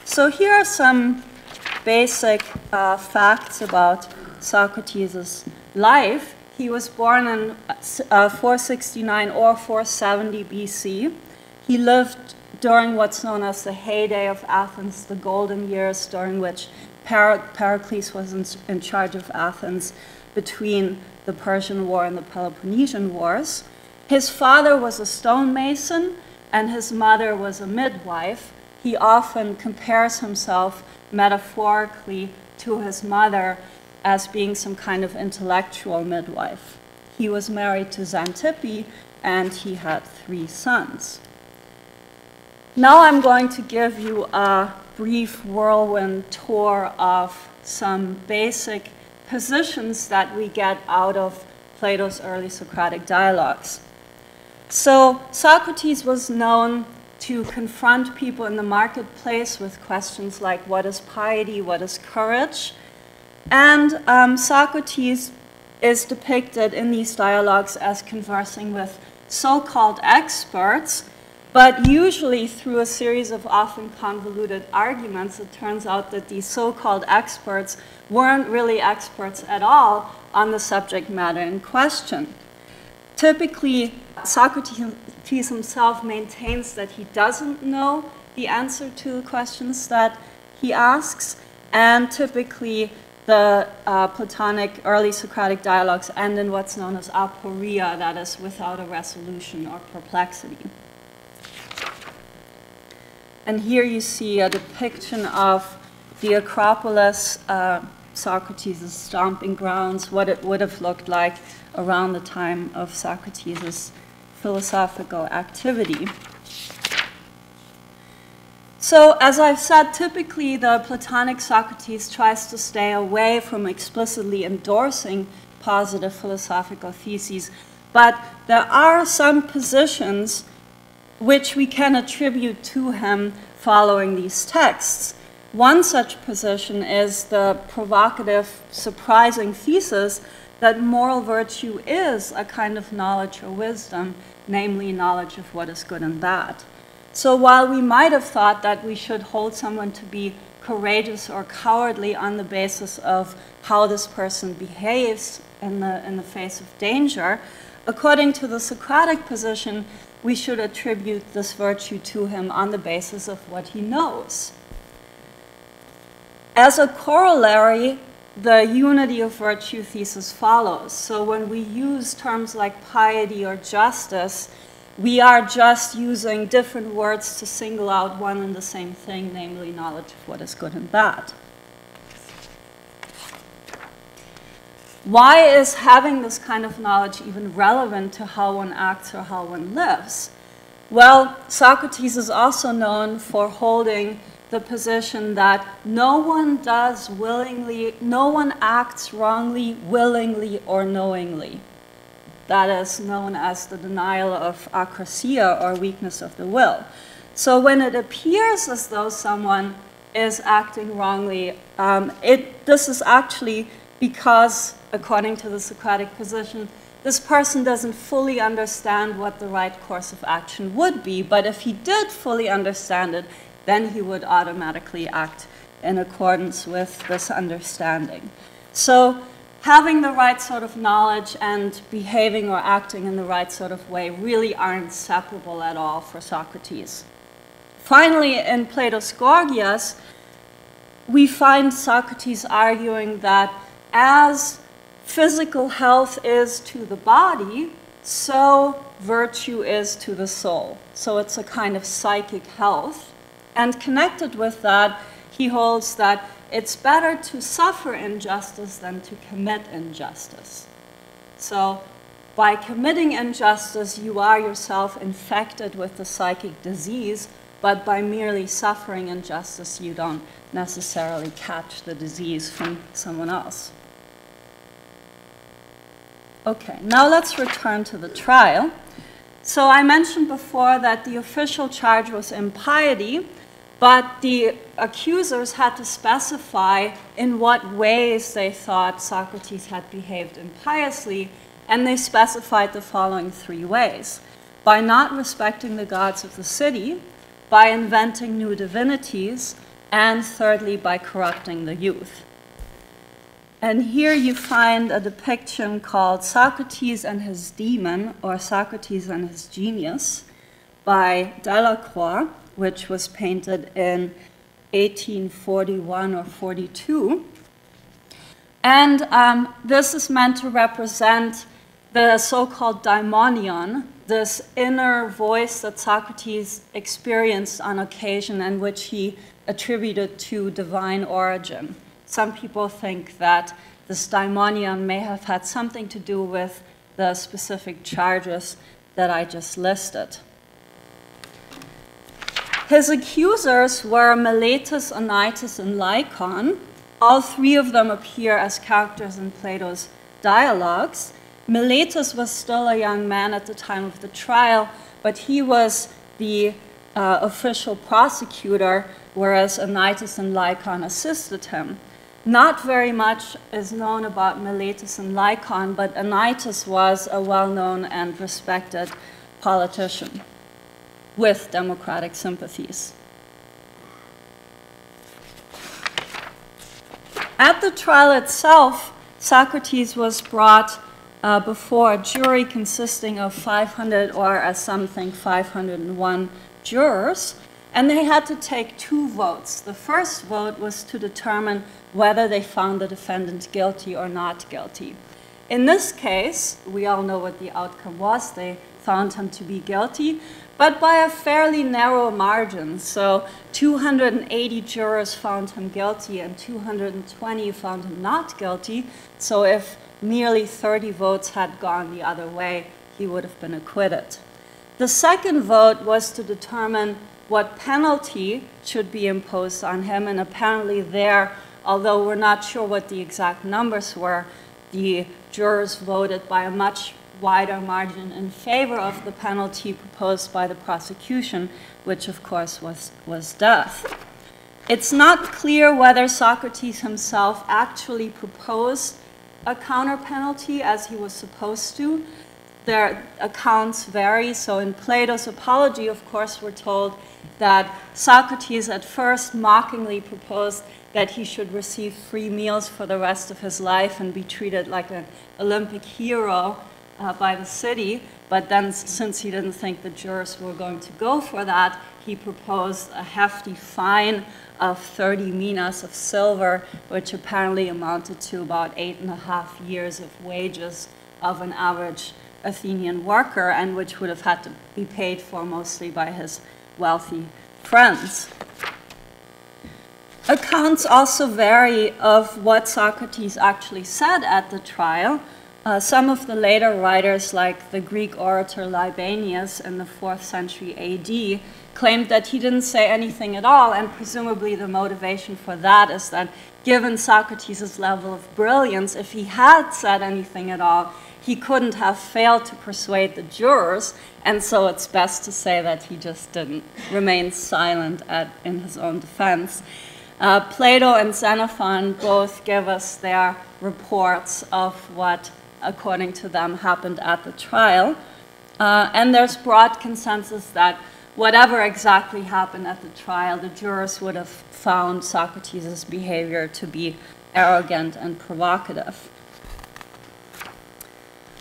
So here are some basic facts about Socrates' life. He was born in 469 or 470 BC. He lived during what's known as the heyday of Athens, the golden years during which Pericles was in charge of Athens between the Persian War and the Peloponnesian Wars. His father was a stonemason and his mother was a midwife. He often compares himself metaphorically to his mother as being some kind of intellectual midwife. He was married to Xanthippe and he had 3 sons. Now I'm going to give you a brief whirlwind tour of some basic positions that we get out of Plato's early Socratic dialogues. So Socrates was known to confront people in the marketplace with questions like what is piety, what is courage? And Socrates is depicted in these dialogues as conversing with so-called experts, but usually through a series of often convoluted arguments, it turns out that these so-called experts weren't really experts at all on the subject matter in question. Typically, Socrates himself maintains that he doesn't know the answer to the questions that he asks, and typically the Platonic early Socratic dialogues end in what's known as aporia, that is, without a resolution or perplexity. And here you see a depiction of the Acropolis, Socrates' stomping grounds, what it would have looked like around the time of Socrates' philosophical activity. So, as I've said, typically the Platonic Socrates tries to stay away from explicitly endorsing positive philosophical theses, but there are some positions which we can attribute to him following these texts. One such position is the provocative, surprising thesis that moral virtue is a kind of knowledge or wisdom, namely knowledge of what is good and bad. So while we might have thought that we should hold someone to be courageous or cowardly on the basis of how this person behaves in the face of danger, according to the Socratic position, we should attribute this virtue to him on the basis of what he knows. As a corollary, the unity of virtue thesis follows. So when we use terms like piety or justice, we are just using different words to single out one and the same thing, namely knowledge of what is good and bad. Why is having this kind of knowledge even relevant to how one acts or how one lives? Well, Socrates is also known for holding the position that no one does willingly, no one acts wrongly, willingly, or knowingly. That is known as the denial of akrasia, or weakness of the will. So when it appears as though someone is acting wrongly, this is actually because, according to the Socratic position, this person doesn't fully understand what the right course of action would be, but if he did fully understand it, then he would automatically act in accordance with this understanding. So having the right sort of knowledge and behaving or acting in the right sort of way really aren't inseparable at all for Socrates. Finally, in Plato's Gorgias, we find Socrates arguing that as physical health is to the body, so virtue is to the soul. So it's a kind of psychic health. And connected with that, he holds that it's better to suffer injustice than to commit injustice. So by committing injustice, you are yourself infected with the psychic disease, but by merely suffering injustice, you don't necessarily catch the disease from someone else. Okay, now let's return to the trial. So I mentioned before that the official charge was impiety, but the accusers had to specify in what ways they thought Socrates had behaved impiously, and they specified the following 3 ways: by not respecting the gods of the city, by inventing new divinities, and thirdly, by corrupting the youth. And here you find a depiction called Socrates and His Demon, or Socrates and His Genius, by Delacroix, which was painted in 1841 or 42. And this is meant to represent the so-called daimonion, this inner voice that Socrates experienced on occasion and which he attributed to divine origin. Some people think that this daimonion may have had something to do with the specific charges that I just listed. His accusers were Meletus, Anytus, and Lycon. All three of them appear as characters in Plato's dialogues. Meletus was still a young man at the time of the trial, but he was the official prosecutor, whereas Anytus and Lycon assisted him. Not very much is known about Meletus and Lycon, but Anytus was a well-known and respected politician with democratic sympathies. At the trial itself, Socrates was brought before a jury consisting of 500, or as some think, 501 jurors, and they had to take 2 votes. The first vote was to determine whether they found the defendant guilty or not guilty. In this case, we all know what the outcome was. They found him to be guilty, but by a fairly narrow margin. So 280 jurors found him guilty and 220 found him not guilty. So if nearly 30 votes had gone the other way, he would have been acquitted. The second vote was to determine what penalty should be imposed on him, and apparently there, although we're not sure what the exact numbers were, the jurors voted by a much wider margin in favor of the penalty proposed by the prosecution, which of course was death. It's not clear whether Socrates himself actually proposed a counter penalty as he was supposed to. Their accounts vary. So in Plato's Apology, of course, we're told that Socrates at first mockingly proposed that he should receive free meals for the rest of his life and be treated like an Olympic hero by the city. But then, since he didn't think the jurors were going to go for that, he proposed a hefty fine of 30 minas of silver, which apparently amounted to about 8.5 years of wages of an average Athenian worker, and which would have had to be paid for mostly by his wealthy friends. Accounts also vary of what Socrates actually said at the trial. Some of the later writers, like the Greek orator Libanius in the 4th century AD, claimed that he didn't say anything at all, and presumably the motivation for that is that given Socrates' level of brilliance, if he had said anything at all, he couldn't have failed to persuade the jurors, and so it's best to say that he just didn't remain silent in his own defense. Plato and Xenophon both give us their reports of what, according to them, happened at the trial. And there's broad consensus that whatever exactly happened at the trial, the jurors would have found Socrates' behavior to be arrogant and provocative.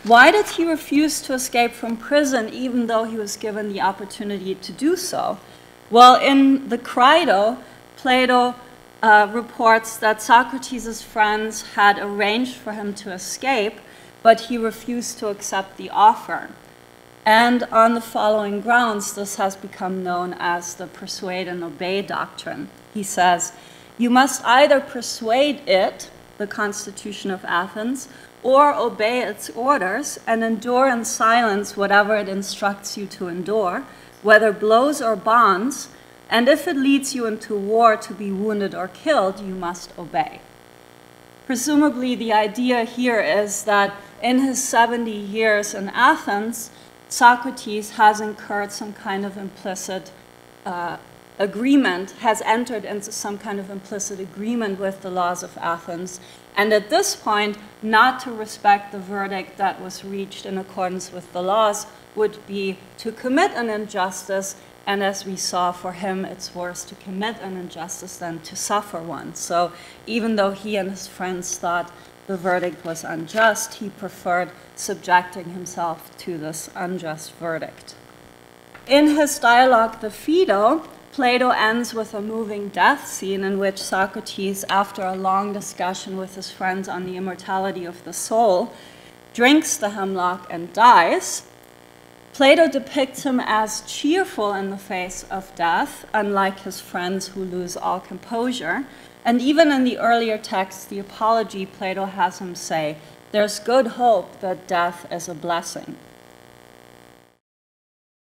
Why did he refuse to escape from prison even though he was given the opportunity to do so? Well, in the Crito, Plato reports that Socrates' friends had arranged for him to escape, but he refused to accept the offer. And on the following grounds, this has become known as the persuade and obey doctrine. He says, you must either persuade it, the Constitution of Athens, or obey its orders and endure in silence whatever it instructs you to endure, whether blows or bonds, and if it leads you into war to be wounded or killed, you must obey. Presumably the idea here is that in his 70 years in Athens, Socrates has incurred some kind of implicit agreement, has entered into some kind of implicit agreement with the laws of Athens, and at this point, not to respect the verdict that was reached in accordance with the laws would be to commit an injustice And as we saw, for him, it's worse to commit an injustice than to suffer one. So even though he and his friends thought the verdict was unjust, he preferred subjecting himself to this unjust verdict. In his dialogue, the Phaedo, Plato ends with a moving death scene in which Socrates, after a long discussion with his friends on the immortality of the soul, drinks the hemlock and dies. Plato depicts him as cheerful in the face of death, unlike his friends who lose all composure. And even in the earlier text, the Apology, Plato has him say, "There's good hope that death is a blessing."